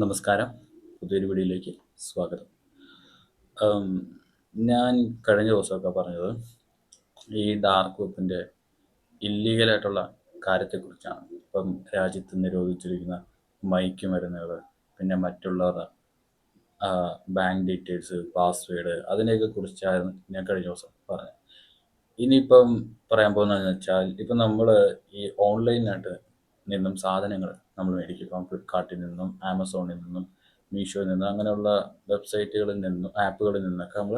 നമസ്കാരം. പുതിയൊരു വീഡിയോയിലേക്ക് സ്വാഗതം. ഉം, ഞാൻ കഴിഞ്ഞ ദിവസമൊക്കെ പറഞ്ഞത് ഈ ഡാർക്ക് വെബിൻ്റെ ഇല്ലീഗലായിട്ടുള്ള കാര്യത്തെക്കുറിച്ചാണ്. ഇപ്പം രാജ്യത്ത് നിരോധിച്ചിരിക്കുന്ന മയക്കുമരുന്നുകൾ, പിന്നെ മറ്റുള്ളവരുടെ ബാങ്ക് ഡീറ്റെയിൽസ്, പാസ്വേഡ്, അതിനെയൊക്കെ കുറിച്ചായിരുന്നു ഞാൻ കഴിഞ്ഞ ദിവസം പറഞ്ഞത്. ഇനിയിപ്പം പറയാൻ പോകുന്നതെന്ന് വെച്ചാൽ, ഇപ്പം നമ്മൾ ഈ ഓൺലൈനായിട്ട് നിന്നും സാധനങ്ങൾ നമ്മൾ മേടിക്കും. ഇപ്പം ഫ്ലിപ്കാർട്ടിൽ നിന്നും ആമസോണിൽ നിന്നും മീഷോയിൽ നിന്നും അങ്ങനെയുള്ള വെബ്സൈറ്റുകളിൽ നിന്നും ആപ്പുകളിൽ നിന്നൊക്കെ നമ്മൾ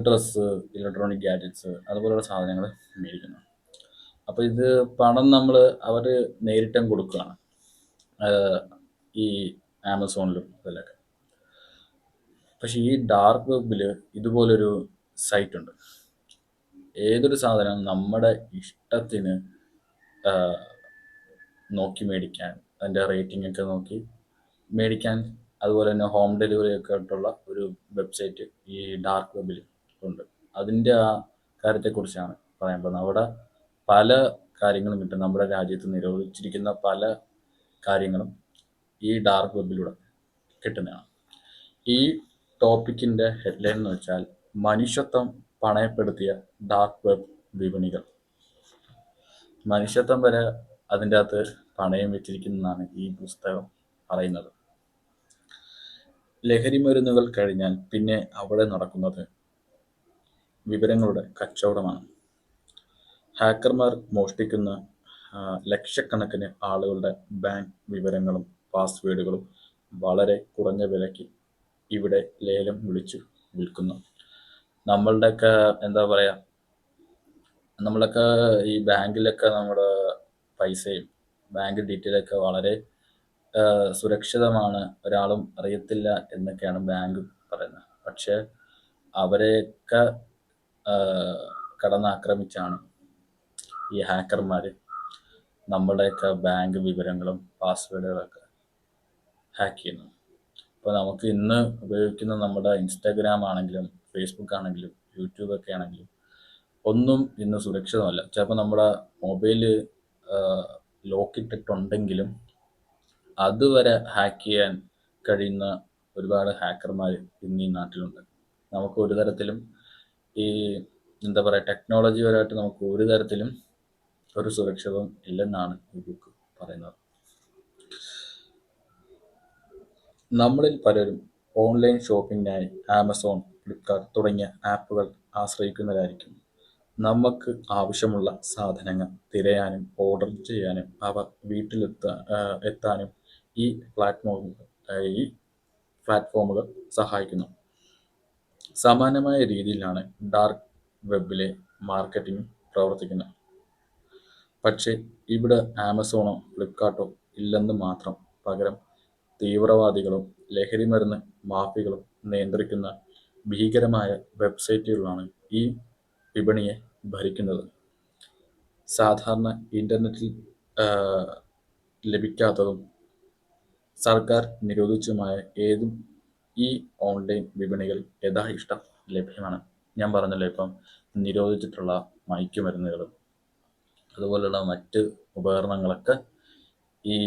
ഡ്രസ്സ്, ഇലക്ട്രോണിക് ഗാഡ്ജറ്റ്സ് അതുപോലുള്ള സാധനങ്ങൾ മേടിക്കുന്നു. അപ്പോൾ ഇത് പണം നമ്മൾ അവർ നേരിട്ടും കൊടുക്കുകയാണ്, ഈ ആമസോണിലും അതിലൊക്കെ. പക്ഷേ ഈ ഡാർക്ക് വെബിൽ ഇതുപോലൊരു സൈറ്റ് ഉണ്ട്. ഏതൊരു സാധനം നമ്മുടെ ഇഷ്ടത്തിന് നോക്കി മേടിക്കാൻ, അതിൻ്റെ റേറ്റിംഗ് ഒക്കെ നോക്കി മേടിക്കാൻ, അതുപോലെ തന്നെ ഹോം ഡെലിവറി ഒക്കെ ആയിട്ടുള്ള ഒരു വെബ്സൈറ്റ് ഈ ഡാർക്ക് വെബിൽ ഉണ്ട്. അതിൻ്റെ ആ കാര്യത്തെക്കുറിച്ചാണ് പറയാൻ പോകുന്നത്. അവിടെ പല കാര്യങ്ങളും കിട്ടും. നമ്മുടെ രാജ്യത്ത് നിരോധിച്ചിരിക്കുന്ന പല കാര്യങ്ങളും ഈ ഡാർക്ക് വെബിലൂടെ കിട്ടുന്നതാണ്. ഈ ടോപ്പിക്കിൻ്റെ ഹെഡ്ലൈൻ എന്ന് വെച്ചാൽ മനുഷ്യത്വം പണയപ്പെടുത്തിയ ഡാർക്ക് വെബ് വിപണികൾ. മനുഷ്യത്വം വരെ അതിൻ്റെ അകത്ത് പണയം വെച്ചിരിക്കുന്നതാണ് ഈ പുസ്തകം പറയുന്നത്. ലഹരി മരുന്നുകൾ കഴിഞ്ഞാൽ പിന്നെ അവിടെ നടക്കുന്നത് വിവരങ്ങളുടെ കച്ചവടമാണ്. ഹാക്കർമാർ മോഷ്ടിക്കുന്ന ലക്ഷക്കണക്കിന് ആളുകളുടെ ബാങ്ക് വിവരങ്ങളും പാസ്വേഡുകളും വളരെ കുറഞ്ഞ വിലയ്ക്ക് ഇവിടെ ലേലം വിളിച്ചു വിൽക്കുന്നു. നമ്മളുടെയൊക്കെ എന്താ പറയുക, നമ്മളൊക്കെ ഈ ബാങ്കിലൊക്കെ നമ്മുടെ പൈസയും ബാങ്ക് ഡീറ്റെയിലൊക്കെ വളരെ സുരക്ഷിതമാണ്, ഒരാളും അറിയത്തില്ല എന്നൊക്കെയാണ് ബാങ്ക് പറയുന്നത്. പക്ഷേ അവരെയൊക്കെ കടന്നാക്രമിച്ചാണ് ഈ ഹാക്കർമാർ നമ്മുടെയൊക്കെ ബാങ്ക് വിവരങ്ങളും പാസ്വേഡുകളൊക്കെ ഹാക്ക് ചെയ്യുന്നത്. അപ്പോൾ നമുക്ക് ഇന്ന് ഉപയോഗിക്കുന്ന നമ്മുടെ ഇൻസ്റ്റാഗ്രാം ആണെങ്കിലും ഫേസ്ബുക്ക് ആണെങ്കിലും യൂട്യൂബൊക്കെ ആണെങ്കിലും ഒന്നും ഇന്ന് സുരക്ഷിതമല്ല. ചിലപ്പോൾ നമ്മുടെ മൊബൈല് ലോക്കിട്ടിട്ടുണ്ടെങ്കിലും അതുവരെ ഹാക്ക് ചെയ്യാൻ കഴിയുന്ന ഒരുപാട് ഹാക്കർമാർ ഇന്ന് ഈ നാട്ടിലുണ്ട്. നമുക്ക് ഒരു തരത്തിലും ഈ എന്താ പറയുക, ടെക്നോളജി പരമായിട്ട് നമുക്ക് ഒരു തരത്തിലും ഒരു സുരക്ഷിതവും ഇല്ലെന്നാണ് ഈ ബുക്ക് പറയുന്നത്. നമ്മളിൽ പലരും ഓൺലൈൻ ഷോപ്പിങ്ങിനായി ആമസോൺ, ഫ്ലിപ്കാർട്ട് തുടങ്ങിയ ആപ്പുകൾ ആശ്രയിക്കുന്നവരായിരിക്കും. നമുക്ക് ആവശ്യമുള്ള സാധനങ്ങൾ തിരയാനും ഓർഡർ ചെയ്യാനും അവ എത്താനും ഈ പ്ലാറ്റ്ഫോമുകൾ സഹായിക്കുന്നു. സമാനമായ രീതിയിലാണ് ഡാർക്ക് വെബിലെ മാർക്കറ്റിംഗ് പ്രവർത്തിക്കുന്നത്. പക്ഷേ ഇവിടെ ആമസോണോ ഫ്ലിപ്കാർട്ടോ ഇല്ലെന്ന് മാത്രം. പകരം തീവ്രവാദികളും ലഹരിമരുന്ന് മാഫിയകളും നിയന്ത്രിക്കുന്ന ഭീകരമായ വെബ്സൈറ്റുകളാണ് ഈ വിപണിയെ ഭരിക്കുന്നത്. സാധാരണ ഇൻ്റർനെറ്റിൽ ലഭിക്കാത്തതും സർക്കാർ നിരോധിച്ചതുമായ ഏതും ഈ ഓൺലൈൻ വിപണികളിൽ യഥാഇഷ്ടം ലഭ്യമാണ്. ഞാൻ പറഞ്ഞല്ലോ, ഇപ്പം നിരോധിച്ചിട്ടുള്ള മയക്കുമരുന്നുകളും അതുപോലുള്ള മറ്റ് ഉപകരണങ്ങളൊക്കെ ഈ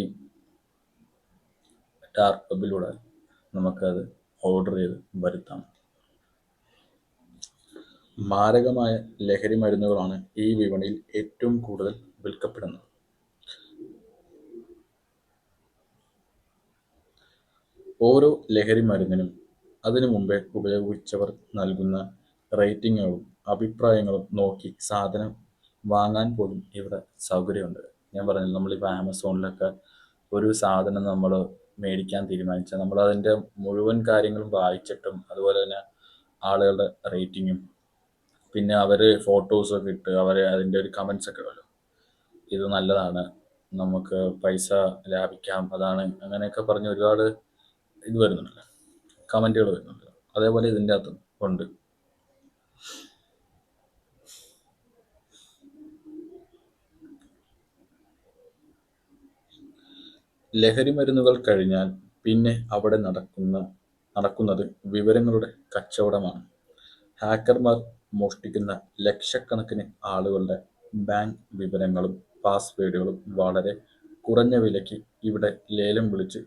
ഡാർക്ക് വെബിലൂടെ നമുക്കത് ഓർഡർ ചെയ്ത് വരുത്താം. മാരകമായ ലഹരി മരുന്നുകളാണ് ഈ വിപണിയിൽ ഏറ്റവും കൂടുതൽ വിൽക്കപ്പെടുന്നത്. ഓരോ ലഹരി മരുന്നിനും അതിനു മുമ്പേ ഉപയോഗിച്ചവർ നൽകുന്ന റേറ്റിങ്ങുകളും അഭിപ്രായങ്ങളും നോക്കി സാധനം വാങ്ങാൻ പോലും ഇവിടെ സൗകര്യമുണ്ട്. ഞാൻ പറഞ്ഞില്ല, നമ്മളിപ്പോൾ ആമസോണിലൊക്കെ ഒരു സാധനം നമ്മൾ മേടിക്കാൻ തീരുമാനിച്ചാൽ നമ്മളതിൻ്റെ മുഴുവൻ കാര്യങ്ങളും വായിച്ചിട്ടും അതുപോലെ തന്നെ ആളുകളുടെ റേറ്റിങ്ങും പിന്നെ അവർ ഫോട്ടോസൊക്കെ ഇട്ട് അതിൻ്റെ ഒരു കമൻസ് ഒക്കെ ഇടുമല്ലോ, ഇത് നല്ലതാണ്, നമുക്ക് പൈസ ലാഭിക്കാം, അതാണ് അങ്ങനെയൊക്കെ പറഞ്ഞ് ഒരുപാട് ഇത് വരുന്നുണ്ടല്ലോ, കമൻറ്റുകൾ വരുന്നുണ്ട്. അതേപോലെ ഇതിൻ്റെ അകത്തും ഉണ്ട്. ലഹരി മരുന്നുകൾ കഴിഞ്ഞാൽ പിന്നെ അവിടെ നടക്കുന്നത് വിവരങ്ങളുടെ കച്ചവടമാണ്. ഹാക്കർമാർ മോഷ്ടിക്കുന്ന ലക്ഷക്കണക്കിന് ആളുകളുടെ ബാങ്ക് വിവരങ്ങളും പാസ്വേഡുകളും വളരെ കുറഞ്ഞ വിലയ്ക്ക് ഇവിടെ ലേലം വിളിച്ച്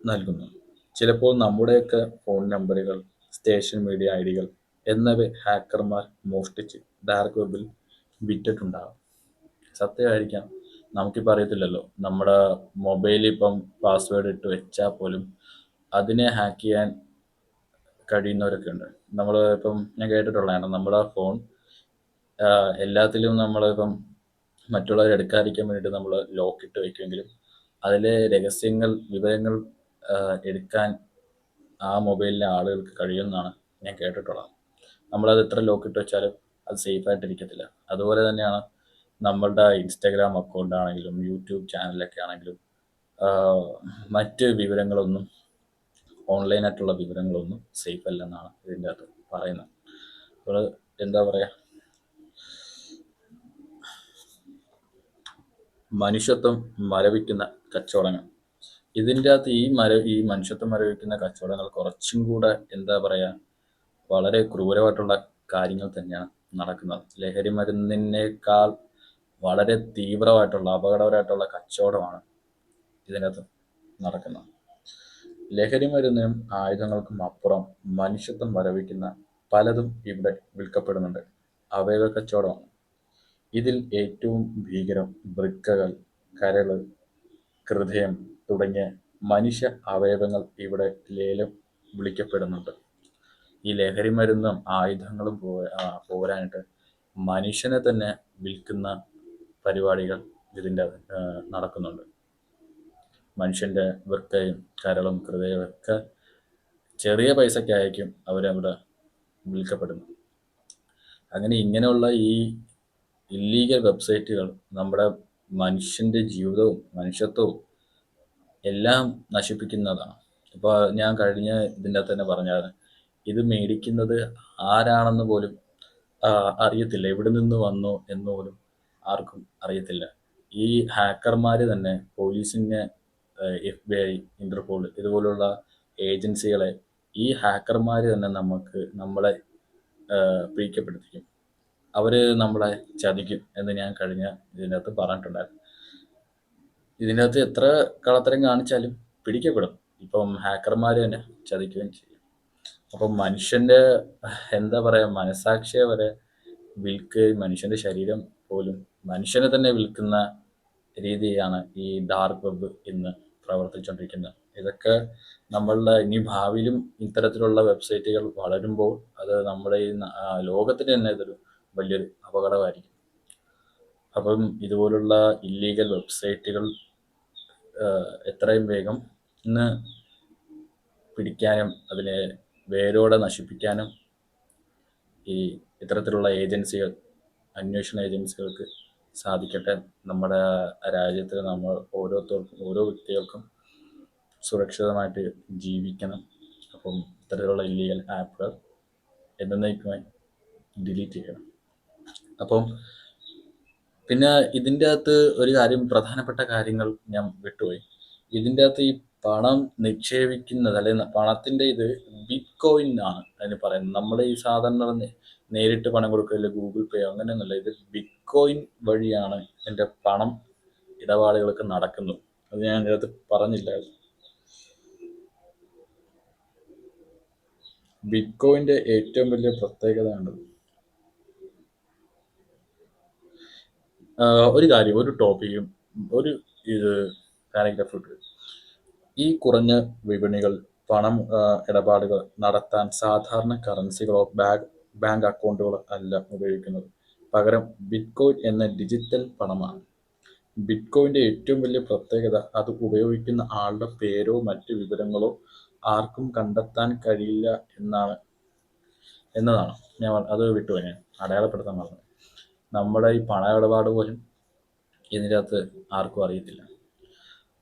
നൽകുന്നു. ചിലപ്പോൾ നമ്മുടെയൊക്കെ ഫോൺ നമ്പറുകൾ, സ്റ്റേഷൻ മീഡിയ ഐഡികൾ എന്നിവ ഹാക്കർമാർ മോഷ്ടിച്ച് ഡാർക്ക് വെബിൽ വിറ്റിട്ടുണ്ടാകും. സത്യമായിരിക്കാം, നമുക്കിപ്പോൾ അറിയത്തില്ലല്ലോ. നമ്മുടെ മൊബൈലിൽ ഇപ്പം പാസ്വേഡ് ഇട്ട് വെച്ചാൽ പോലും അതിനെ ഹാക്ക് ചെയ്യാൻ കഴിയുന്നവരൊക്കെ ഉണ്ട്. നമ്മൾ ഇപ്പം ഞാൻ കേട്ടിട്ടുള്ളതാണ്, നമ്മുടെ ഫോൺ എല്ലാത്തിലും നമ്മളിപ്പം മറ്റുള്ളവർ എടുക്കാതിരിക്കാൻ വേണ്ടിയിട്ട് നമ്മൾ ലോക്ക് ഇട്ട് വെക്കുമെങ്കിലും അതിലെ രഹസ്യങ്ങൾ, വിവരങ്ങൾ എടുക്കാൻ ആ മൊബൈലിലെ ആളുകൾക്ക് കഴിയുമെന്നാണ് ഞാൻ കേട്ടിട്ടുള്ളത്. നമ്മളത് എത്ര ലോക്ക് ഇട്ട് വെച്ചാലും അത് സേഫായിട്ടിരിക്കത്തില്ല. അതുപോലെ തന്നെയാണ് നമ്മളുടെ ഇൻസ്റ്റാഗ്രാം അക്കൗണ്ട് ആണെങ്കിലും യൂട്യൂബ് ചാനലൊക്കെ ആണെങ്കിലും മറ്റ് വിവരങ്ങളൊന്നും, ഓൺലൈനായിട്ടുള്ള വിവരങ്ങളൊന്നും സേഫ് അല്ലെന്നാണ് ഇതിൻ്റെ അകത്ത് പറയുന്നത്. അപ്പോൾ എന്താ പറയുക, മനുഷ്യത്വം മരവിക്കുന്ന കച്ചവടങ്ങൾ. ഇതിൻ്റെ അകത്ത് ഈ മനുഷ്യത്വം മരവിക്കുന്ന കച്ചവടങ്ങൾ കുറച്ചും കൂടെ എന്താ പറയുക, വളരെ ക്രൂരമായിട്ടുള്ള കാര്യങ്ങൾ തന്നെയാണ് നടക്കുന്നത്. ലഹരി മരുന്നിനേക്കാൾ വളരെ തീവ്രമായിട്ടുള്ള, അപകടകരമായിട്ടുള്ള കച്ചവടമാണ് ഇതിനകത്ത് നടക്കുന്നത്. ലഹരി മരുന്നിനും ആയുധങ്ങൾക്കും അപ്പുറം മനുഷ്യത്വം മരവിക്കുന്ന പലതും ഇവിടെ വിൽക്കപ്പെടുന്നുണ്ട്. അവയവ കച്ചവടമാണ് ഇതിൽ ഏറ്റവും ഭീകരം. വൃക്കകൾ, കരള്, ഹൃദയം തുടങ്ങിയ മനുഷ്യ അവയവങ്ങൾ ഇവിടെ ലേലം വിളിക്കപ്പെടുന്നുണ്ട്. ഈ ലഹരി മരുന്നും ആയുധങ്ങളും പോരാനായിട്ട് മനുഷ്യനെ തന്നെ വിൽക്കുന്ന പരിപാടികൾ ഇതിൻ്റെ നടക്കുന്നുണ്ട്. മനുഷ്യൻ്റെ വൃക്കയും കരളും ഹൃദയവും ഒക്കെ ചെറിയ പൈസക്കായിരിക്കും അവരവിടെ വിൽക്കപ്പെടുന്നത്. അങ്ങനെ ഇങ്ങനെയുള്ള ഈ ഇല്ലീഗൽ വെബ്സൈറ്റുകൾ നമ്മുടെ മനുഷ്യൻ്റെ ജീവിതവും മനുഷ്യത്വവും എല്ലാം നശിപ്പിക്കുന്നതാണ്. ഇപ്പോൾ ഞാൻ കഴിഞ്ഞ ഇതിൻ്റെ അകത്ത് തന്നെ പറഞ്ഞാൽ, ഇത് മേടിക്കുന്നത് ആരാണെന്ന് പോലും അറിയത്തില്ല, എവിടെ നിന്ന് വന്നു എന്ന് പോലും ആർക്കും അറിയത്തില്ല. ഈ ഹാക്കർമാർ തന്നെ പോലീസിനെ, FBI, ഇന്റർപോൾ ഇതുപോലുള്ള ഏജൻസികളെ ഈ ഹാക്കർമാർ തന്നെ നമ്മളെ പിടിക്കപ്പെടുത്തിക്കും. അവർ നമ്മളെ ചതിക്കും എന്ന് ഞാൻ കഴിഞ്ഞ ഇതിനകത്ത് പറഞ്ഞിട്ടുണ്ടായിരുന്നു. ഇതിനകത്ത് എത്ര കള്ളത്തരം കാണിച്ചാലും പിടിക്കപ്പെടും. ഇപ്പം ഹാക്കർമാർ തന്നെ ചതിക്കുകയും ചെയ്യും. അപ്പം മനുഷ്യൻ്റെ എന്താ പറയുക, മനസാക്ഷിയെ വരെ വിൽക്കുകയും മനുഷ്യൻ്റെ ശരീരം പോലും മനുഷ്യനെ തന്നെ വിൽക്കുന്ന രീതിയാണ് ഈ ഡാർക്ക് വെബ് ഇന്ന് പ്രവർത്തിച്ചുകൊണ്ടിരിക്കുന്നത്. ഇതൊക്കെ നമ്മളുടെ ഇനി ഭാവിയിലും ഇത്തരത്തിലുള്ള വെബ്സൈറ്റുകൾ വളരുമ്പോൾ അത് നമ്മുടെ ഈ ലോകത്തിന് തന്നെ ഇതൊരു വലിയൊരു അപകടമായിരിക്കും. അപ്പം ഇതുപോലുള്ള ഇല്ലീഗൽ വെബ്സൈറ്റുകൾ എത്രയും വേഗം ഇന്ന് പിടിക്കാനും അതിനെ വേരോടെ നശിപ്പിക്കാനും ഈ ഇത്തരത്തിലുള്ള ഏജൻസികൾ, അന്വേഷണ ഏജൻസികൾക്ക് സാധിക്കട്ടെ. നമ്മുടെ രാജ്യത്തിൽ നമ്മൾ ഓരോ വ്യക്തികൾക്കും സുരക്ഷിതമായിട്ട് ജീവിക്കണം. അപ്പം ഇത്തരത്തിലുള്ള ഇല്ലീഗൽ ആപ്പുകൾ എന്നേക്കുമായി ഡിലീറ്റ് ചെയ്യണം. അപ്പം പിന്നെ ഇതിൻ്റെ അകത്ത് ഒരു കാര്യം, പ്രധാനപ്പെട്ട കാര്യങ്ങൾ ഞാൻ വിട്ടുപോയി. ഇതിൻ്റെ അകത്ത് ഈ പണം നിക്ഷേപിക്കുന്നത്, അല്ലെങ്കിൽ പണത്തിൻ്റെ ഇത് ബിറ്റ് കോയിൻ ആണ് അതിന് പറയുന്നത്. നമ്മൾ ഈ സാധാരണ നേരിട്ട് പണം കൊടുക്കില്ല, ഗൂഗിൾ പേ അങ്ങനെയൊന്നുമല്ല. ഇത് ബിറ്റ് കോയിൻ വഴിയാണ് എൻ്റെ പണം ഇടപാടുകളൊക്കെ നടക്കുന്നത്. അത് ഞാൻ ഇതിൻ്റെ അകത്ത് പറഞ്ഞില്ലായിരുന്നു. ബിറ്റ് കോയിൻ്റെ ഏറ്റവും വലിയ പ്രത്യേകതയാണ് ഒരു കാര്യം, ഒരു ടോപ്പിക്കും ഒരു പാരഗ്രാഫ് ഇട്ടു. ഈ കുറഞ്ഞ വിപണികൾ പണം ഇടപാടുകൾ നടത്താൻ സാധാരണ കറൻസികളോ ബാങ്ക് അക്കൗണ്ടുകളോ അല്ല ഉപയോഗിക്കുന്നത്. പകരം ബിറ്റ്കോയിൻ എന്ന ഡിജിറ്റൽ പണമാണ്. ബിറ്റ്കോയിൻ്റെ ഏറ്റവും വലിയ പ്രത്യേകത അത് ഉപയോഗിക്കുന്ന ആളുടെ പേരോ മറ്റ് വിവരങ്ങളോ ആർക്കും കണ്ടെത്താൻ കഴിയില്ല എന്നതാണ്. ഞാൻ അത് വിട്ടുപോയി, ഞാൻ അടയാളപ്പെടുത്താൻ പറഞ്ഞു. നമ്മുടെ ഈ പണ ഇടപാട് പോലും ഇതിൻ്റെ അകത്ത് ആർക്കും അറിയത്തില്ല.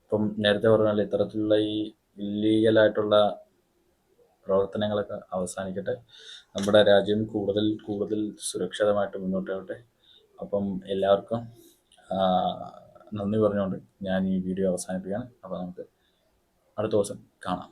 ഇപ്പം നേരത്തെ പറഞ്ഞാൽ ഇത്തരത്തിലുള്ള ഈ ഇല്ലീഗലായിട്ടുള്ള പ്രവർത്തനങ്ങളൊക്കെ അവസാനിക്കട്ടെ. നമ്മുടെ രാജ്യം കൂടുതൽ കൂടുതൽ സുരക്ഷിതമായിട്ട് മുന്നോട്ട് പോകട്ടെ. അപ്പം എല്ലാവർക്കും നന്ദി പറഞ്ഞുകൊണ്ട് ഞാൻ ഈ വീഡിയോ അവസാനിപ്പിക്കുകയാണ്. അപ്പോൾ നമുക്ക് അടുത്ത ദിവസം കാണാം.